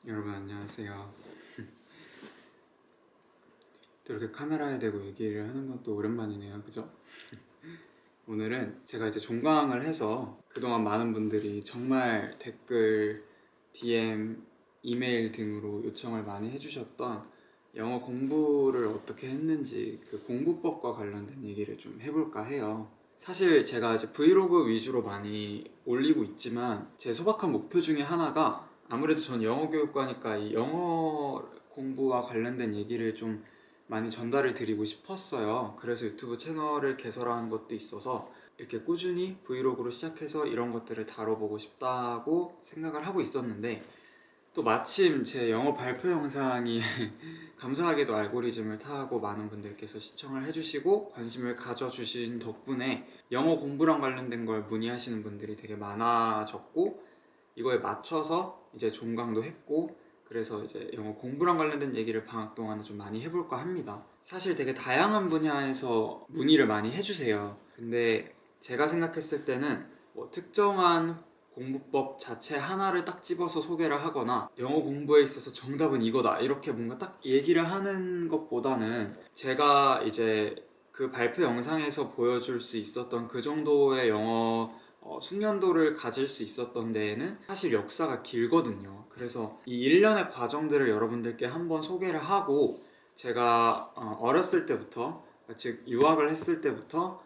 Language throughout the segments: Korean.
여러분 안녕하세요. 또 이렇게 카메라에 대고 얘기를 하는 것도 오랜만이네요, 그죠? 오늘은 제가 이제 종강을 해서 그동안 많은 분들이 정말 댓글, DM, 이메일 등으로 요청을 많이 해주셨던 영어 공부를 어떻게 했는지 그 공부법과 관련된 얘기를 좀 해볼까 해요. 사실 제가 이제 브이로그 위주로 많이 올리고 있지만 제 소박한 목표 중에 하나가 아무래도 전 영어 교육과니까 이 영어 공부와 관련된 얘기를 좀 많이 전달을 드리고 싶었어요. 그래서 유튜브 채널을 개설한 것도 있어서 이렇게 꾸준히 브이로그로 시작해서 이런 것들을 다뤄보고 싶다고 생각을 하고 있었는데 또 마침 제 영어 발표 영상이 감사하게도 알고리즘을 타고 많은 분들께서 시청을 해주시고 관심을 가져주신 덕분에 영어 공부랑 관련된 걸 문의하시는 분들이 되게 많아졌고 이거에 맞춰서 이제 종강도 했고 그래서 이제 영어 공부랑 관련된 얘기를 방학 동안에 좀 많이 해볼까 합니다. 사실 되게 다양한 분야에서 문의를 많이 해주세요. 근데 제가 생각했을 때는 뭐 특정한 공부법 자체 하나를 딱 집어서 소개를 하거나 영어 공부에 있어서 정답은 이거다 이렇게 뭔가 딱 얘기를 하는 것보다는 제가 이제 그 발표 영상에서 보여줄 수 있었던 그 정도의 영어 숙련도를 가질 수 있었던 데에는 사실 역사가 길거든요. 그래서 이 일련의 과정들을 여러분들께 한번 소개를 하고 제가 어렸을 때부터 즉 유학을 했을 때부터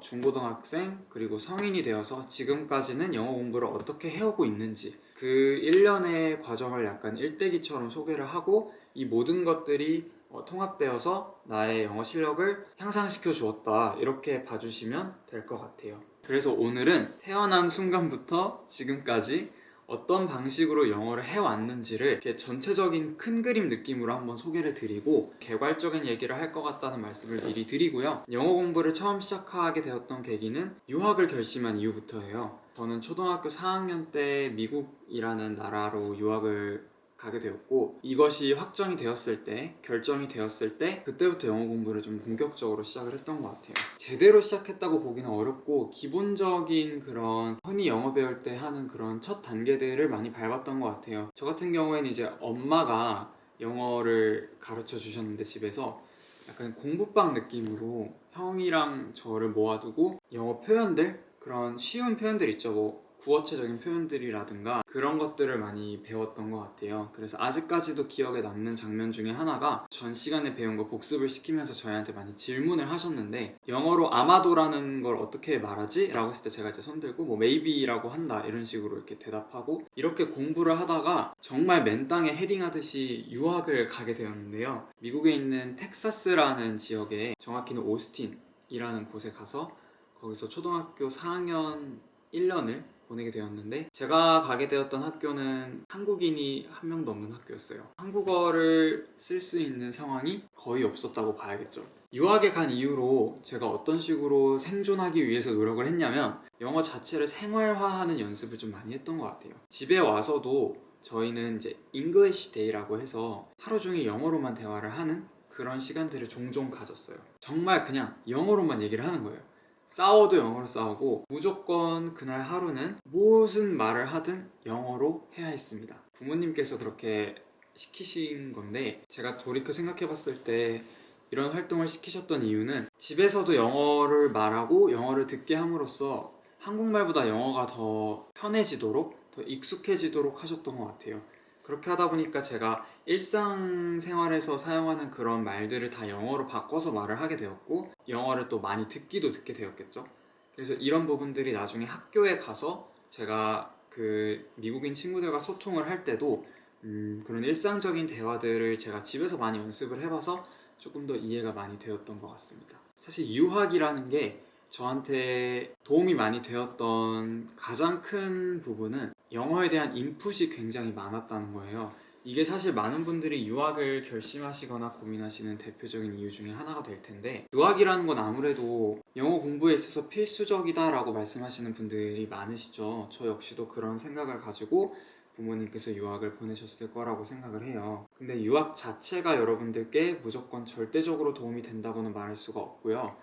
중고등학생 그리고 성인이 되어서 지금까지는 영어 공부를 어떻게 해오고 있는지 그 일련의 과정을 약간 일대기처럼 소개를 하고 이 모든 것들이 통합되어서 나의 영어 실력을 향상시켜 주었다 이렇게 봐주시면 될 것 같아요. 그래서 오늘은 태어난 순간부터 지금까지 어떤 방식으로 영어를 해왔는지를 이렇게 전체적인 큰 그림 느낌으로 한번 소개를 드리고 개괄적인 얘기를 할 것 같다는 말씀을 미리 드리고요. 영어 공부를 처음 시작하게 되었던 계기는 유학을 결심한 이후부터예요. 저는 초등학교 4학년 때 미국이라는 나라로 유학을 가게 되었고 이것이 확정이 되었을 때 결정이 되었을 때 그때부터 영어 공부를 좀 본격적으로 시작을 했던 것 같아요. 제대로 시작했다고 보기는 어렵고 기본적인 그런 흔히 영어 배울 때 하는 그런 첫 단계들을 많이 밟았던 것 같아요. 저 같은 경우에는 이제 엄마가 영어를 가르쳐 주셨는데 집에서 약간 공부방 느낌으로 형이랑 저를 모아두고 영어 표현들 그런 쉬운 표현들 있죠. 뭐 구어체적인 표현들이라든가 그런 것들을 많이 배웠던 것 같아요. 그래서 아직까지도 기억에 남는 장면 중에 하나가 전 시간에 배운 거 복습을 시키면서 저희한테 많이 질문을 하셨는데 영어로 아마도라는 걸 어떻게 말하지? 라고 했을 때 제가 이제 손들고 뭐 maybe라고 한다 이런 식으로 이렇게 대답하고 이렇게 공부를 하다가 정말 맨땅에 헤딩하듯이 유학을 가게 되었는데요. 미국에 있는 텍사스라는 지역에 정확히는 오스틴이라는 곳에 가서 거기서 초등학교 4학년 1년을 보내게 되었는데 제가 가게 되었던 학교는 한국인이 한 명도 없는 학교였어요. 한국어를 쓸 수 있는 상황이 거의 없었다고 봐야겠죠. 유학에 간 이후로 제가 어떤 식으로 생존하기 위해서 노력을 했냐면 영어 자체를 생활화하는 연습을 좀 많이 했던 것 같아요. 집에 와서도 저희는 이제 English Day라고 해서 하루 종일 영어로만 대화를 하는 그런 시간들을 종종 가졌어요. 정말 그냥 영어로만 얘기를 하는 거예요. 싸워도 영어로 싸우고 무조건 그날 하루는 무슨 말을 하든 영어로 해야 했습니다. 부모님께서 그렇게 시키신 건데 제가 돌이켜 생각해 봤을 때 이런 활동을 시키셨던 이유는 집에서도 영어를 말하고 영어를 듣게 함으로써 한국말보다 영어가 더 편해지도록 더 익숙해지도록 하셨던 것 같아요. 그렇게 하다 보니까 제가 일상생활에서 사용하는 그런 말들을 다 영어로 바꿔서 말을 하게 되었고 영어를 또 많이 듣기도 듣게 되었겠죠. 그래서 이런 부분들이 나중에 학교에 가서 제가 그 미국인 친구들과 소통을 할 때도 그런 일상적인 대화들을 제가 집에서 많이 연습을 해봐서 조금 더 이해가 많이 되었던 것 같습니다. 사실 유학이라는 게 저한테 도움이 많이 되었던 가장 큰 부분은 영어에 대한 인풋이 굉장히 많았다는 거예요. 이게 사실 많은 분들이 유학을 결심하시거나 고민하시는 대표적인 이유 중에 하나가 될 텐데 유학이라는 건 아무래도 영어 공부에 있어서 필수적이다라고 말씀하시는 분들이 많으시죠. 저 역시도 그런 생각을 가지고 부모님께서 유학을 보내셨을 거라고 생각을 해요. 근데 유학 자체가 여러분들께 무조건 절대적으로 도움이 된다고는 말할 수가 없고요.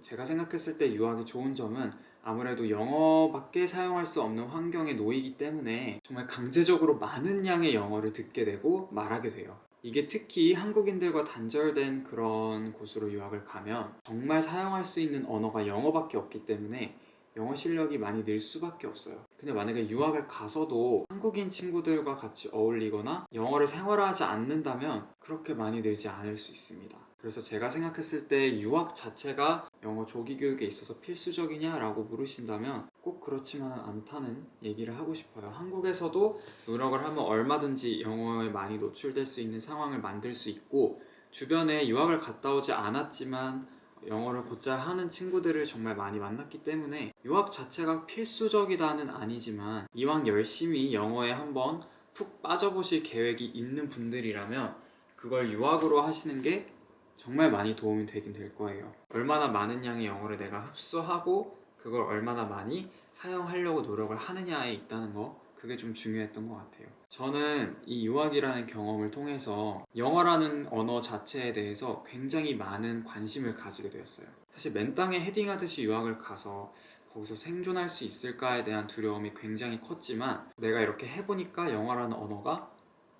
제가 생각했을 때 유학의 좋은 점은 아무래도 영어밖에 사용할 수 없는 환경에 놓이기 때문에 정말 강제적으로 많은 양의 영어를 듣게 되고 말하게 돼요. 이게 특히 한국인들과 단절된 그런 곳으로 유학을 가면 정말 사용할 수 있는 언어가 영어밖에 없기 때문에 영어 실력이 많이 늘 수밖에 없어요. 근데 만약에 유학을 가서도 한국인 친구들과 같이 어울리거나 영어를 생활하지 않는다면 그렇게 많이 늘지 않을 수 있습니다. 그래서 제가 생각했을 때 유학 자체가 영어 조기 교육에 있어서 필수적이냐라고 물으신다면 꼭 그렇지만은 않다는 얘기를 하고 싶어요. 한국에서도 노력을 하면 얼마든지 영어에 많이 노출될 수 있는 상황을 만들 수 있고, 주변에 유학을 갔다 오지 않았지만 영어를 곧잘 하는 친구들을 정말 많이 만났기 때문에 유학 자체가 필수적이다는 아니지만 이왕 열심히 영어에 한번 푹 빠져보실 계획이 있는 분들이라면 그걸 유학으로 하시는 게 정말 많이 도움이 되긴 될 거예요. 얼마나 많은 양의 영어를 내가 흡수하고 그걸 얼마나 많이 사용하려고 노력을 하느냐에 있다는 거, 그게 좀 중요했던 것 같아요. 저는 이 유학이라는 경험을 통해서 영어라는 언어 자체에 대해서 굉장히 많은 관심을 가지게 되었어요. 사실 맨 땅에 헤딩하듯이 유학을 가서 거기서 생존할 수 있을까에 대한 두려움이 굉장히 컸지만 내가 이렇게 해보니까 영어라는 언어가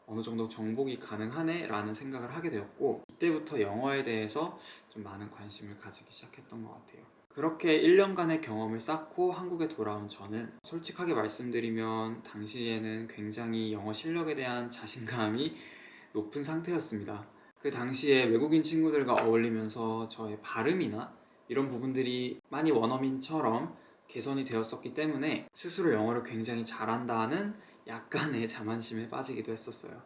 어느 정도 정복이 가능하네 라는 생각을 하게 되었고, 이때부터 영어에 대해서 좀 많은 관심을 가지기 시작했던 것 같아요. 그렇게 1년간의 경험을 쌓고 한국에 돌아온 저는 솔직하게 말씀드리면 당시에는 굉장히 영어 실력에 대한 자신감이 높은 상태였습니다. 그 당시에 외국인 친구들과 어울리면서 저의 발음이나 이런 부분들이 많이 원어민처럼 개선이 되었었기 때문에 스스로 영어를 굉장히 잘한다는 약간의 자만심에 빠지기도 했었어요.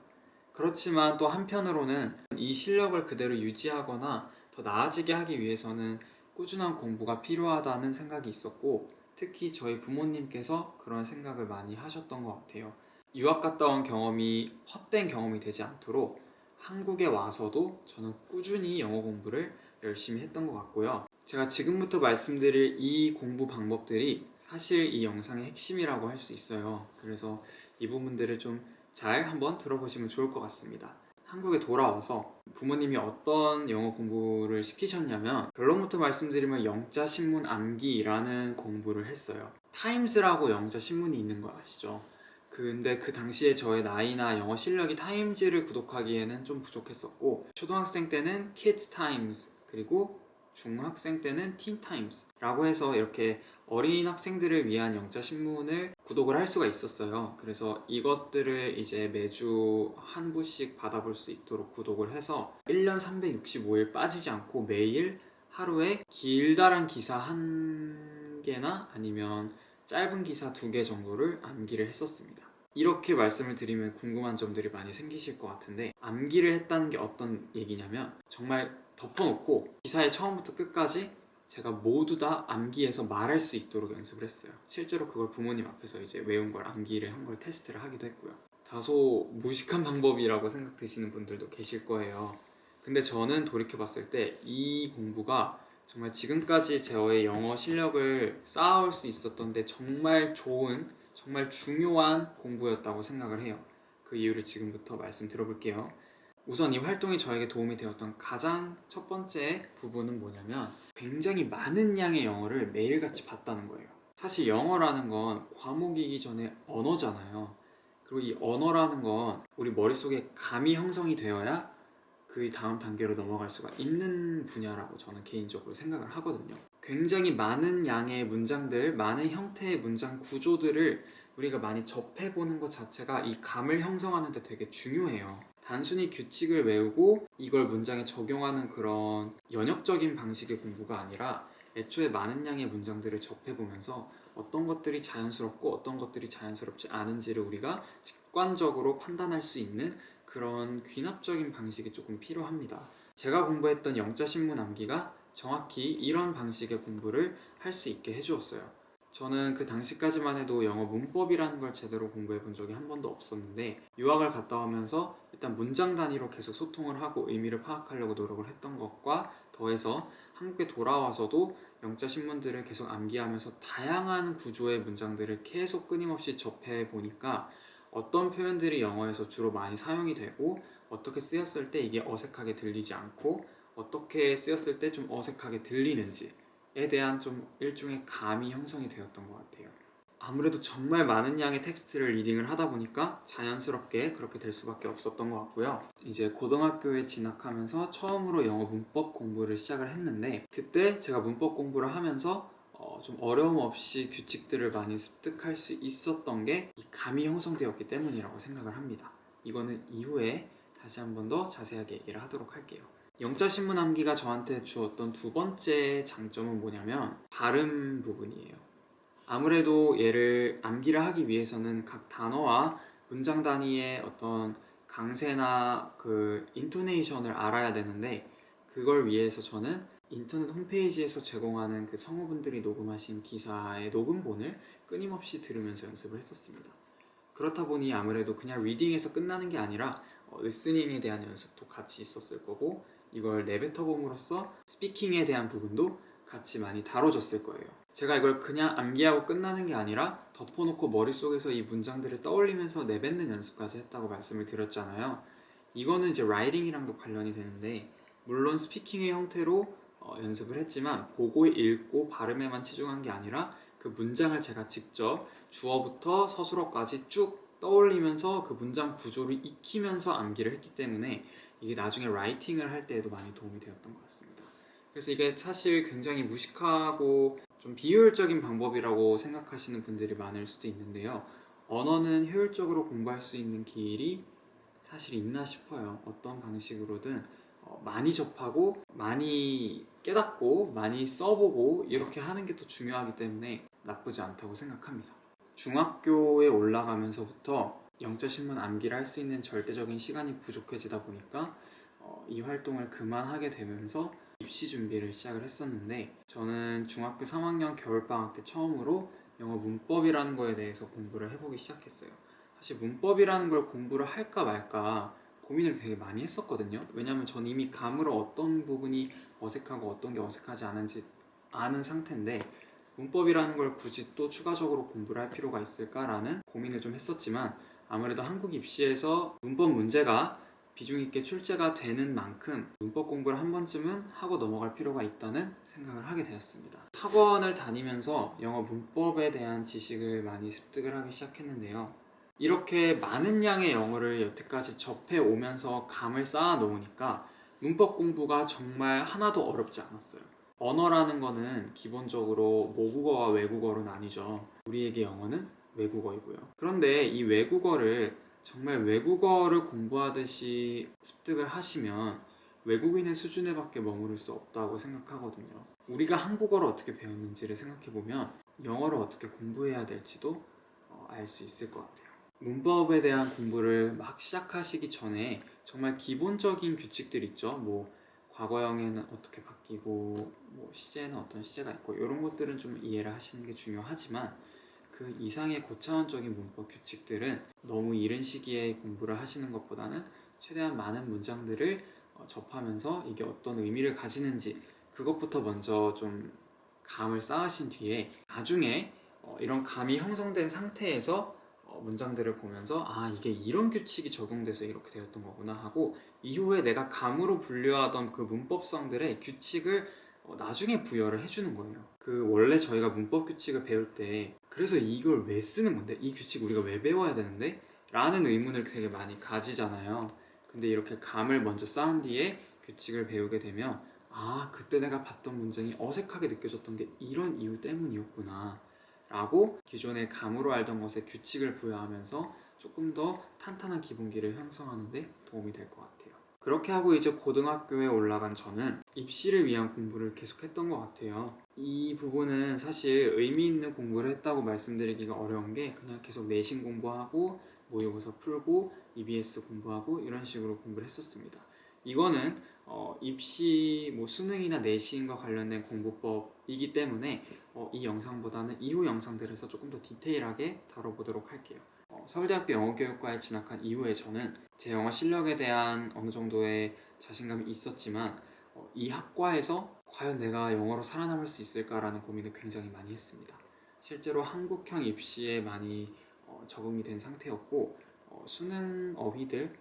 그렇지만 또 한편으로는 이 실력을 그대로 유지하거나 더 나아지게 하기 위해서는 꾸준한 공부가 필요하다는 생각이 있었고, 특히 저희 부모님께서 그런 생각을 많이 하셨던 것 같아요. 유학 갔다 온 경험이 헛된 경험이 되지 않도록 한국에 와서도 저는 꾸준히 영어 공부를 열심히 했던 것 같고요. 제가 지금부터 말씀드릴 이 공부 방법들이 사실 이 영상의 핵심이라고 할 수 있어요. 그래서 이 부분들을 좀 잘 한번 들어보시면 좋을 것 같습니다. 한국에 돌아와서 부모님이 어떤 영어 공부를 시키셨냐면, 결론부터 말씀드리면 영자 신문 암기라는 공부를 했어요. 타임즈라고 영자 신문이 있는 거 아시죠? 근데 그 당시에 저의 나이나 영어 실력이 타임즈를 구독하기에는 좀 부족했었고, 초등학생 때는 Kids Times, 그리고 중학생 때는 Teen Times 라고 해서 이렇게 어린 학생들을 위한 영자 신문을 구독을 할 수가 있었어요. 그래서 이것들을 이제 매주 한 부씩 받아볼 수 있도록 구독을 해서 1년 365일 빠지지 않고 매일 하루에 길다란 기사 한 개나 아니면 짧은 기사 2개 정도를 암기를 했었습니다. 이렇게 말씀을 드리면 궁금한 점들이 많이 생기실 것 같은데, 암기를 했다는 게 어떤 얘기냐면 정말 덮어놓고 기사의 처음부터 끝까지 제가 모두 다 암기해서 말할 수 있도록 연습을 했어요. 실제로 그걸 부모님 앞에서 이제 외운 걸 암기를 한 걸 테스트를 하기도 했고요. 다소 무식한 방법이라고 생각 드시는 분들도 계실 거예요. 근데 저는 돌이켜봤을 때 이 공부가 정말 지금까지 저의 영어 실력을 쌓아올 수 있었던 데 정말 좋은, 정말 중요한 공부였다고 생각을 해요. 그 이유를 지금부터 말씀 들어볼게요. 우선 이 활동이 저에게 도움이 되었던 가장 첫 번째 부분은 뭐냐면, 굉장히 많은 양의 영어를 매일같이 봤다는 거예요. 사실 영어라는 건 과목이기 전에 언어잖아요. 그리고 이 언어라는 건 우리 머릿속에 감이 형성이 되어야 그 다음 단계로 넘어갈 수가 있는 분야라고 저는 개인적으로 생각을 하거든요. 굉장히 많은 양의 문장들, 많은 형태의 문장 구조들을 우리가 많이 접해보는 것 자체가 이 감을 형성하는 데 되게 중요해요. 단순히 규칙을 외우고 이걸 문장에 적용하는 그런 연역적인 방식의 공부가 아니라 애초에 많은 양의 문장들을 접해보면서 어떤 것들이 자연스럽고 어떤 것들이 자연스럽지 않은지를 우리가 직관적으로 판단할 수 있는 그런 귀납적인 방식이 조금 필요합니다. 제가 공부했던 영자신문 암기가 정확히 이런 방식의 공부를 할 수 있게 해주었어요. 저는 그 당시까지만 해도 영어 문법이라는 걸 제대로 공부해 본 적이 한 번도 없었는데, 유학을 갔다 오면서 일단 문장 단위로 계속 소통을 하고 의미를 파악하려고 노력을 했던 것과 더해서 한국에 돌아와서도 영자 신문들을 계속 암기하면서 다양한 구조의 문장들을 계속 끊임없이 접해 보니까 어떤 표현들이 영어에서 주로 많이 사용이 되고 어떻게 쓰였을 때 이게 어색하게 들리지 않고 어떻게 쓰였을 때 좀 어색하게 들리는지, 대한 좀 일종의 감이 형성이 되었던 것 같아요. 아무래도 정말 많은 양의 텍스트를 리딩을 하다 보니까 자연스럽게 그렇게 될 수밖에 없었던 것 같고요. 이제 고등학교에 진학하면서 처음으로 영어 문법 공부를 시작을 했는데, 그때 제가 문법 공부를 하면서 좀 어려움 없이 규칙들을 많이 습득할 수 있었던 게 이 감이 형성되었기 때문이라고 생각을 합니다. 이거는 이후에 다시 한 번 더 자세하게 얘기를 하도록 할게요. 영자신문 암기가 저한테 주었던 두 번째 장점은 뭐냐면 발음 부분이에요. 아무래도 얘를 암기를 하기 위해서는 각 단어와 문장 단위의 어떤 강세나 그 인토네이션을 알아야 되는데, 그걸 위해서 저는 인터넷 홈페이지에서 제공하는 그 성우분들이 녹음하신 기사의 녹음본을 끊임없이 들으면서 연습을 했었습니다. 그렇다 보니 아무래도 그냥 리딩에서 끝나는 게 아니라 리스닝에 대한 연습도 같이 있었을 거고, 이걸 내뱉어 봄으로써 스피킹에 대한 부분도 같이 많이 다뤄졌을 거예요. 제가 이걸 그냥 암기하고 끝나는 게 아니라 덮어놓고 머릿속에서 이 문장들을 떠올리면서 내뱉는 연습까지 했다고 말씀을 드렸잖아요. 이거는 이제 라이팅이랑도 관련이 되는데, 물론 스피킹의 형태로 연습을 했지만 보고 읽고 발음에만 치중한 게 아니라 그 문장을 제가 직접 주어부터 서술어까지 쭉 떠올리면서 그 문장 구조를 익히면서 암기를 했기 때문에 이게 나중에 라이팅을 할 때에도 많이 도움이 되었던 것 같습니다. 그래서 이게 사실 굉장히 무식하고 좀 비효율적인 방법이라고 생각하시는 분들이 많을 수도 있는데요. 언어는 효율적으로 공부할 수 있는 길이 사실 있나 싶어요. 어떤 방식으로든 많이 접하고 많이 깨닫고 많이 써보고 이렇게 하는 게 더 중요하기 때문에 나쁘지 않다고 생각합니다. 중학교에 올라가면서부터 영자신문 암기를 할 수 있는 절대적인 시간이 부족해지다 보니까 이 활동을 그만하게 되면서 입시 준비를 시작을 했었는데, 저는 중학교 3학년 겨울방학 때 처음으로 영어 문법이라는 거에 대해서 공부를 해보기 시작했어요. 사실 문법이라는 걸 공부를 할까 말까 고민을 되게 많이 했었거든요. 왜냐면 전 이미 감으로 어떤 부분이 어색하고 어떤 게 어색하지 않은지 아는 상태인데, 문법이라는 걸 굳이 또 추가적으로 공부를 할 필요가 있을까라는 고민을 좀 했었지만, 아무래도 한국 입시에서 문법 문제가 비중 있게 출제가 되는 만큼 문법 공부를 한 번쯤은 하고 넘어갈 필요가 있다는 생각을 하게 되었습니다. 학원을 다니면서 영어 문법에 대한 지식을 많이 습득을 하기 시작했는데요. 이렇게 많은 양의 영어를 여태까지 접해 오면서 감을 쌓아 놓으니까 문법 공부가 정말 하나도 어렵지 않았어요. 언어라는 거는 기본적으로 모국어와 외국어로 나뉘죠. 우리에게 영어는 외국어이고요. 그런데 이 외국어를 정말 외국어를 공부하듯이 습득을 하시면 외국인의 수준에 밖에 머무를 수 없다고 생각하거든요. 우리가 한국어를 어떻게 배웠는지를 생각해보면 영어를 어떻게 공부해야 될지도 알 수 있을 것 같아요. 문법에 대한 공부를 막 시작하시기 전에 정말 기본적인 규칙들 있죠. 뭐 과거형에는 어떻게 바뀌고 뭐 시제는 어떤 시제가 있고 이런 것들은 좀 이해를 하시는 게 중요하지만, 그 이상의 고차원적인 문법 규칙들은 너무 이른 시기에 공부를 하시는 것보다는 최대한 많은 문장들을 접하면서 이게 어떤 의미를 가지는지 그것부터 먼저 좀 감을 쌓으신 뒤에 나중에 이런 감이 형성된 상태에서 문장들을 보면서 아, 이게 이런 규칙이 적용돼서 이렇게 되었던 거구나 하고, 이후에 내가 감으로 분류하던 그 문법성들의 규칙을 나중에 부여를 해주는 거예요. 그 원래 저희가 문법 규칙을 배울 때 그래서 이걸 왜 쓰는 건데? 이 규칙 우리가 왜 배워야 되는데? 라는 의문을 되게 많이 가지잖아요. 근데 이렇게 감을 먼저 쌓은 뒤에 규칙을 배우게 되면 아, 그때 내가 봤던 문장이 어색하게 느껴졌던 게 이런 이유 때문이었구나 라고 기존의 감으로 알던 것에 규칙을 부여하면서 조금 더 탄탄한 기본기를 형성하는 데 도움이 될 것 같아요. 그렇게 하고 이제 고등학교에 올라간 저는 입시를 위한 공부를 계속했던 것 같아요. 이 부분은 사실 의미 있는 공부를 했다고 말씀드리기가 어려운 게, 그냥 계속 내신 공부하고 모의고사 풀고 EBS 공부하고 이런 식으로 공부를 했었습니다. 이거는 입시 뭐 수능이나 내신과 관련된 공부법이기 때문에 이 영상보다는 이후 영상들에서 조금 더 디테일하게 다뤄보도록 할게요. 서울대학교 영어교육과에 진학한 이후에 저는 제 영어 실력에 대한 어느 정도의 자신감이 있었지만 이 학과에서 과연 내가 영어로 살아남을 수 있을까라는 고민을 굉장히 많이 했습니다. 실제로 한국형 입시에 많이 적응이 된 상태였고 수능 어휘들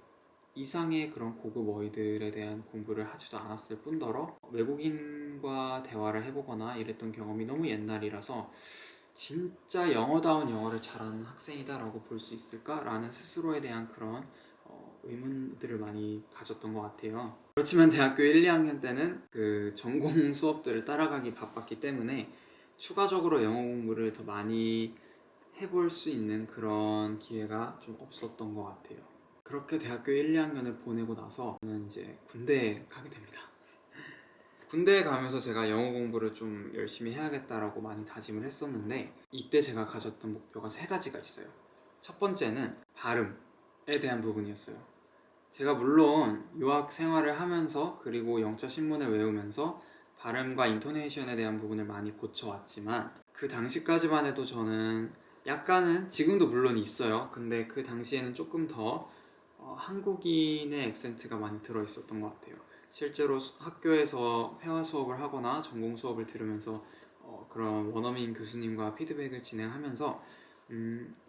이상의 그런 고급 어휘들에 대한 공부를 하지도 않았을 뿐더러 외국인과 대화를 해보거나 이랬던 경험이 너무 옛날이라서 진짜 영어다운 영어를 잘하는 학생이다라고 볼 수 있을까라는 스스로에 대한 그런 의문들을 많이 가졌던 것 같아요. 그렇지만 대학교 1, 2학년 때는 그 전공 수업들을 따라가기 바빴기 때문에 추가적으로 영어 공부를 더 많이 해볼 수 있는 그런 기회가 좀 없었던 것 같아요. 그렇게 대학교 1, 2학년을 보내고 나서 저는 이제 군대에 가게 됩니다. 군대에 가면서 제가 영어 공부를 좀 열심히 해야겠다라고 많이 다짐을 했었는데 이때 제가 가졌던 목표가 3가지가 있어요. 첫 번째는 발음에 대한 부분이었어요. 제가 물론 유학 생활을 하면서 그리고 영자 신문을 외우면서 발음과 인토네이션에 대한 부분을 많이 고쳐왔지만 그 당시까지만 해도 저는 약간은 지금도 물론 있어요. 근데 그 당시에는 조금 더 한국인의 액센트가 많이 들어있었던 것 같아요. 실제로 학교에서 회화 수업을 하거나 전공 수업을 들으면서 그런 원어민 교수님과 피드백을 진행하면서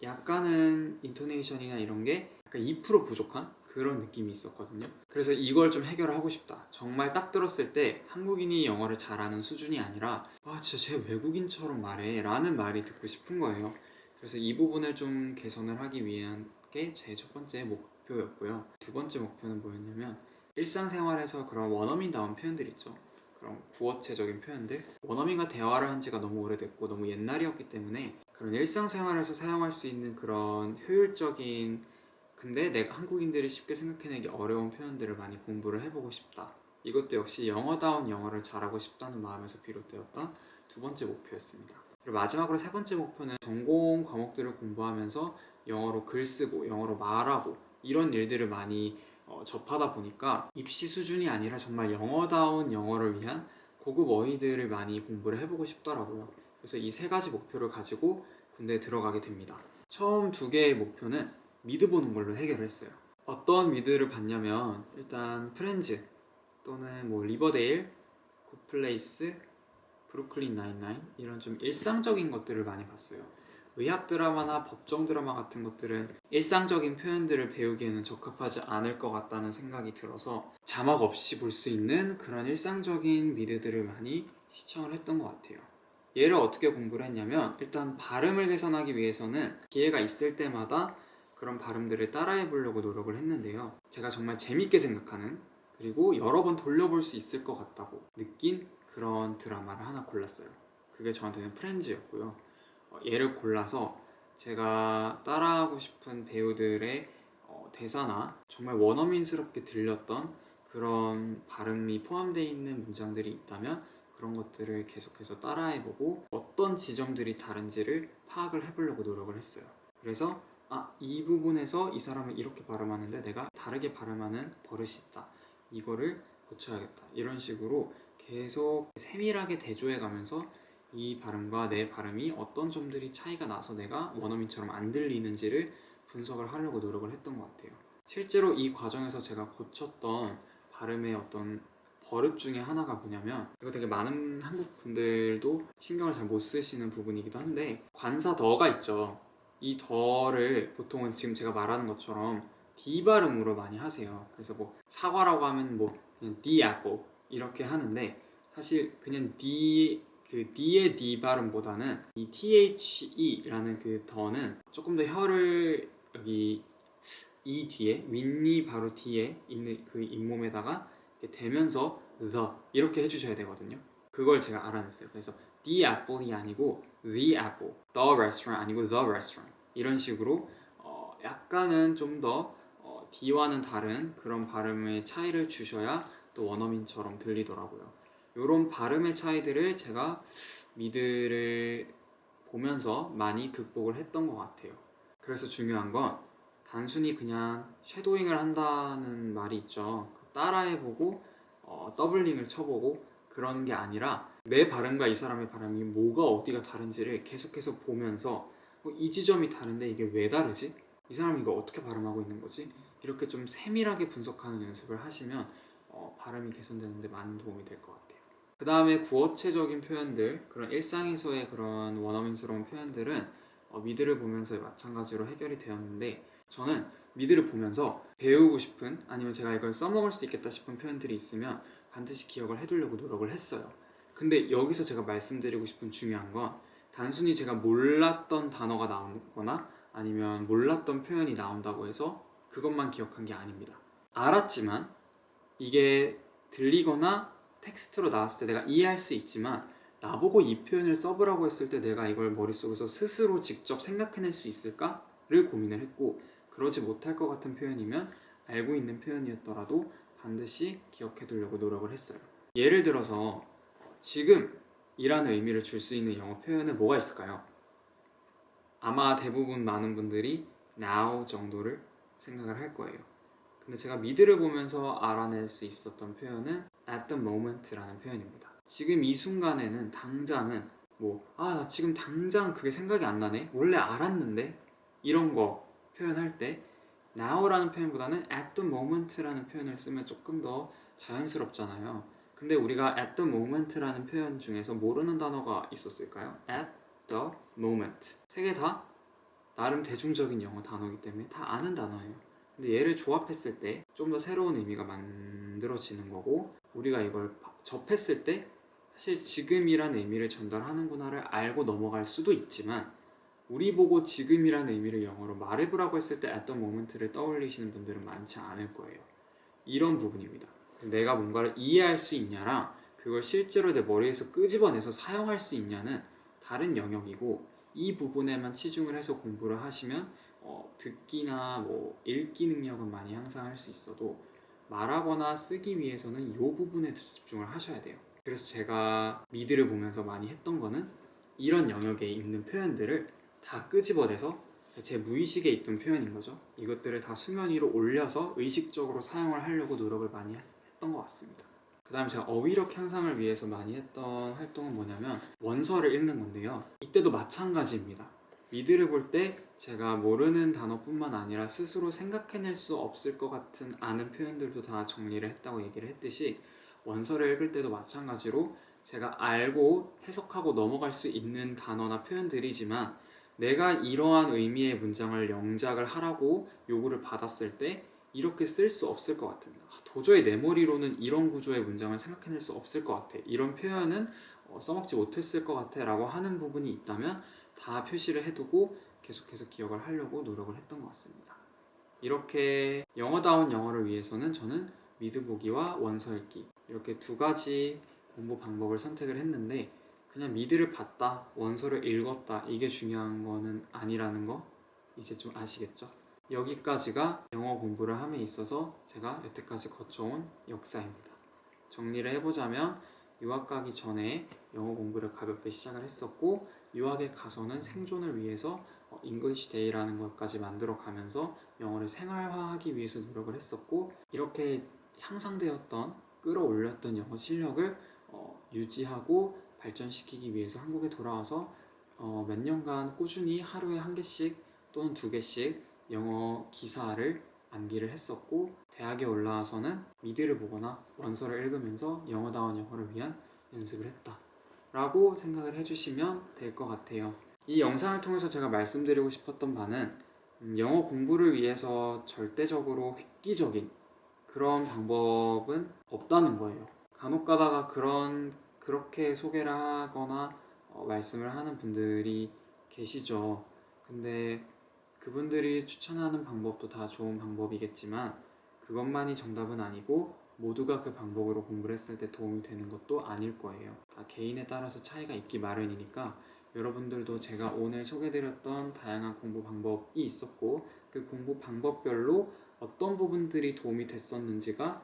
약간은 인토네이션이나 이런 게 약간 2% 부족한 그런 느낌이 있었거든요. 그래서 이걸 좀 해결하고 싶다. 정말 딱 들었을 때 한국인이 영어를 잘하는 수준이 아니라 와 진짜 쟤 외국인처럼 말해 라는 말이 듣고 싶은 거예요. 그래서 이 부분을 좀 개선을 하기 위한 게 제 첫 번째 목표였고요. 두 번째 목표는 뭐였냐면 일상생활에서 그런 원어민다운 표현들 있죠. 그런 구어체적인 표현들 원어민과 대화를 한 지가 너무 오래됐고 너무 옛날이었기 때문에 그런 일상생활에서 사용할 수 있는 그런 효율적인 근데 내가 한국인들이 쉽게 생각해내기 어려운 표현들을 많이 공부를 해보고 싶다. 이것도 역시 영어다운 영어를 잘하고 싶다는 마음에서 비롯되었던 두 번째 목표였습니다. 그리고 마지막으로 세 번째 목표는 전공 과목들을 공부하면서 영어로 글 쓰고 영어로 말하고 이런 일들을 많이 접하다 보니까 입시 수준이 아니라 정말 영어다운 영어를 위한 고급 어휘들을 많이 공부를 해보고 싶더라고요. 그래서 이 3가지 목표를 가지고 군대에 들어가게 됩니다. 처음 2개의 목표는 미드 보는 걸로 해결했어요. 어떤 미드를 봤냐면 일단 프렌즈 또는 뭐 리버데일, 굿플레이스, 브루클린 나인나인 이런 좀 일상적인 것들을 많이 봤어요. 의학 드라마나 법정 드라마 같은 것들은 일상적인 표현들을 배우기에는 적합하지 않을 것 같다는 생각이 들어서 자막 없이 볼 수 있는 그런 일상적인 미드들을 많이 시청을 했던 것 같아요. 얘를 어떻게 공부를 했냐면 일단 발음을 개선하기 위해서는 기회가 있을 때마다 그런 발음들을 따라해 보려고 노력을 했는데요. 제가 정말 재밌게 생각하는 그리고 여러 번 돌려볼 수 있을 것 같다고 느낀 그런 드라마를 하나 골랐어요. 그게 저한테는 프렌즈였고요. 얘를 골라서 제가 따라하고 싶은 배우들의 대사나 정말 원어민스럽게 들렸던 그런 발음이 포함되어 있는 문장들이 있다면 그런 것들을 계속해서 따라해보고 어떤 지점들이 다른지를 파악을 해보려고 노력을 했어요. 그래서 이 부분에서 이 사람은 이렇게 발음하는데 내가 다르게 발음하는 버릇이 있다. 이거를 고쳐야겠다. 이런 식으로 계속 세밀하게 대조해가면서 이 발음과 내 발음이 어떤 점들이 차이가 나서 내가 원어민처럼 안 들리는지를 분석을 하려고 노력을 했던 것 같아요. 실제로 이 과정에서 제가 고쳤던 발음의 어떤 버릇 중에 하나가 뭐냐면 이거 되게 많은 한국 분들도 신경을 잘 못 쓰시는 부분이기도 한데 관사 더가 있죠. 이 더를 보통은 지금 제가 말하는 것처럼 D 발음으로 많이 하세요. 그래서 뭐 사과라고 하면 뭐 그냥 D apple 이렇게 하는데 사실 그냥 그 D의 D 발음보다는 이 THE라는 그 더는 조금 더 혀를 여기 이 뒤에 윗니 바로 뒤에 있는 그 잇몸에다가 이렇게 대면서 the 이렇게 해주셔야 되거든요. 그걸 제가 알아냈어요. 그래서 the apple이 아니고 the apple, the restaurant 아니고 the restaurant 이런 식으로 약간은 좀 더 D와는 다른 그런 발음의 차이를 주셔야 또 원어민처럼 들리더라고요. 이런 발음의 차이들을 제가 미드를 보면서 많이 극복을 했던 것 같아요. 그래서 중요한 건 단순히 그냥 쉐도잉을 한다는 말이 있죠. 따라해보고 더블링을 쳐보고 그런 게 아니라 내 발음과 이 사람의 발음이 뭐가 어디가 다른지를 계속해서 보면서 이 지점이 다른데 이게 왜 다르지? 이 사람이 이거 어떻게 발음하고 있는 거지? 이렇게 좀 세밀하게 분석하는 연습을 하시면 발음이 개선되는데 많은 도움이 될 것 같아요. 그 다음에 구어체적인 표현들, 그런 일상에서의 그런 원어민스러운 표현들은 미드를 보면서 마찬가지로 해결이 되었는데 저는 미드를 보면서 배우고 싶은 아니면 제가 이걸 써먹을 수 있겠다 싶은 표현들이 있으면 반드시 기억을 해두려고 노력을 했어요. 근데 여기서 제가 말씀드리고 싶은 중요한 건 단순히 제가 몰랐던 단어가 나오거나 아니면 몰랐던 표현이 나온다고 해서 그것만 기억한 게 아닙니다. 알았지만 이게 들리거나 텍스트로 나왔을 때 내가 이해할 수 있지만 나보고 이 표현을 써보라고 했을 때 내가 이걸 머릿속에서 스스로 직접 생각해낼 수 있을까를 고민을 했고, 그러지 못할 것 같은 표현이면 알고 있는 표현이었더라도 반드시 기억해두려고 노력을 했어요. 예를 들어서 지금이라는 의미를 줄 수 있는 영어 표현은 뭐가 있을까요? 아마 대부분 많은 분들이 now 정도를 생각을 할 거예요. 근데 제가 미드를 보면서 알아낼 수 있었던 표현은 at the moment라는 표현입니다. 지금 이 순간에는 당장은 나 지금 당장 그게 생각이 안 나네? 원래 알았는데? 이런 거 표현할 때 now라는 표현보다는 at the moment라는 표현을 쓰면 조금 더 자연스럽잖아요. 근데 우리가 at the moment라는 표현 중에서 모르는 단어가 있었을까요? at the moment. 세 개 다 나름 대중적인 영어 단어이기 때문에 다 아는 단어예요. 근데 얘를 조합했을 때 좀 더 새로운 의미가 만들어지는 거고, 우리가 이걸 접했을 때 사실 지금이란 의미를 전달하는구나를 알고 넘어갈 수도 있지만, 우리 보고 지금이란 의미를 영어로 말해보라고 했을 때 at the moment를 떠올리시는 분들은 많지 않을 거예요. 이런 부분입니다. 내가 뭔가를 이해할 수 있냐랑 그걸 실제로 내 머리에서 끄집어내서 사용할 수 있냐는 다른 영역이고, 이 부분에만 치중을 해서 공부를 하시면 듣기나 읽기 능력은 많이 향상할 수 있어도 말하거나 쓰기 위해서는 이 부분에 집중을 하셔야 돼요. 그래서 제가 미드를 보면서 많이 했던 거는 이런 영역에 있는 표현들을 다 끄집어내서 제 무의식에 있던 표현인 거죠. 이것들을 다 수면 위로 올려서 의식적으로 사용을 하려고 노력을 많이 했던 것 같습니다. 그 다음 제가 어휘력 향상을 위해서 많이 했던 활동은 뭐냐면 원서를 읽는 건데요. 이때도 마찬가지입니다. 미드를 볼 때 제가 모르는 단어뿐만 아니라 스스로 생각해낼 수 없을 것 같은 아는 표현들도 다 정리를 했다고 얘기를 했듯이, 원서를 읽을 때도 마찬가지로 제가 알고 해석하고 넘어갈 수 있는 단어나 표현들이지만 내가 이러한 의미의 문장을 영작을 하라고 요구를 받았을 때 이렇게 쓸 수 없을 것 같은, 도저히 내 머리로는 이런 구조의 문장을 생각해낼 수 없을 것 같아, 이런 표현은 써먹지 못했을 것 같아 라고 하는 부분이 있다면 다 표시를 해두고 계속해서 기억을 하려고 노력을 했던 것 같습니다. 이렇게 영어다운 영어를 위해서는 저는 미드 보기와 원서 읽기, 이렇게 두 가지 공부 방법을 선택을 했는데, 그냥 미드를 봤다, 원서를 읽었다, 이게 중요한 거는 아니라는 거 이제 좀 아시겠죠? 여기까지가 영어 공부를 함에 있어서 제가 여태까지 거쳐온 역사입니다. 정리를 해보자면 유학 가기 전에 영어 공부를 가볍게 시작을 했었고, 유학에 가서는 생존을 위해서 잉글리시 데이라는 것까지 만들어 가면서 영어를 생활화하기 위해서 노력을 했었고, 이렇게 향상되었던 끌어올렸던 영어 실력을 유지하고 발전시키기 위해서 한국에 돌아와서 몇 년간 꾸준히 하루에 한 개씩 또는 두 개씩 영어 기사를 암기를 했었고, 대학에 올라와서는 미드를 보거나 원서를 읽으면서 영어다운 영어를 위한 연습을 했다 라고 생각을 해주시면 될 것 같아요. 이 영상을 통해서 제가 말씀드리고 싶었던 바는 영어 공부를 위해서 절대적으로 획기적인 그런 방법은 없다는 거예요. 간혹 가다가 그렇게 소개를 하거나 말씀을 하는 분들이 계시죠. 근데 그분들이 추천하는 방법도 다 좋은 방법이겠지만 그것만이 정답은 아니고, 모두가 그 방법으로 공부를 했을 때 도움이 되는 것도 아닐 거예요. 다 개인에 따라서 차이가 있기 마련이니까 여러분들도 제가 오늘 소개드렸던 다양한 공부 방법이 있었고, 그 공부 방법별로 어떤 부분들이 도움이 됐었는지가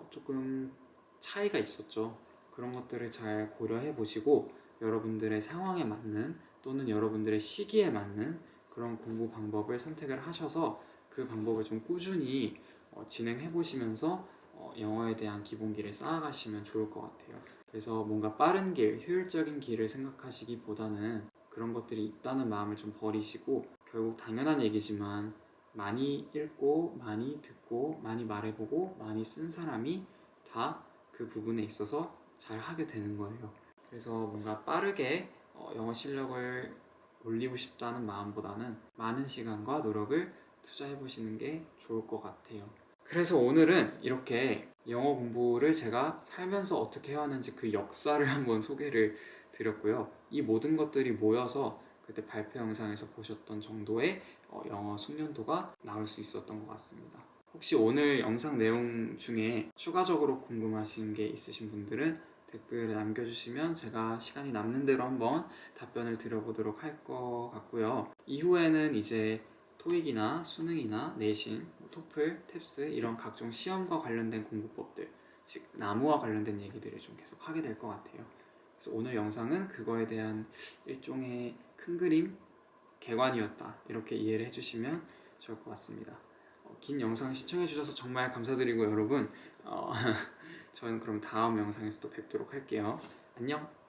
조금 차이가 있었죠. 그런 것들을 잘 고려해 보시고 여러분들의 상황에 맞는 또는 여러분들의 시기에 맞는 그런 공부 방법을 선택을 하셔서 그 방법을 좀 꾸준히 진행해 보시면서 영어에 대한 기본기를 쌓아가시면 좋을 것 같아요. 그래서 뭔가 빠른 길, 효율적인 길을 생각하시기보다는 그런 것들이 있다는 마음을 좀 버리시고, 결국 당연한 얘기지만 많이 읽고 많이 듣고 많이 말해보고 많이 쓴 사람이 다 그 부분에 있어서 잘 하게 되는 거예요. 그래서 뭔가 빠르게 영어 실력을 올리고 싶다는 마음보다는 많은 시간과 노력을 투자해 보시는 게 좋을 것 같아요. 그래서 오늘은 이렇게 영어 공부를 제가 살면서 어떻게 해왔는지 그 역사를 한번 소개를 드렸고요. 이 모든 것들이 모여서 그때 발표 영상에서 보셨던 정도의 영어 숙련도가 나올 수 있었던 것 같습니다. 혹시 오늘 영상 내용 중에 추가적으로 궁금하신 게 있으신 분들은 댓글에 남겨주시면 제가 시간이 남는 대로 한번 답변을 드려보도록 할 것 같고요. 이후에는 이제 토익이나 수능이나 내신, 토플, 탭스 이런 각종 시험과 관련된 공부법들, 즉 나무와 관련된 얘기들을 좀 계속 하게 될 것 같아요. 그래서 오늘 영상은 그거에 대한 일종의 큰 그림, 개관이었다 이렇게 이해를 해주시면 좋을 것 같습니다. 긴 영상 시청해주셔서 정말 감사드리고 여러분 저는 그럼 다음 영상에서 또 뵙도록 할게요. 안녕!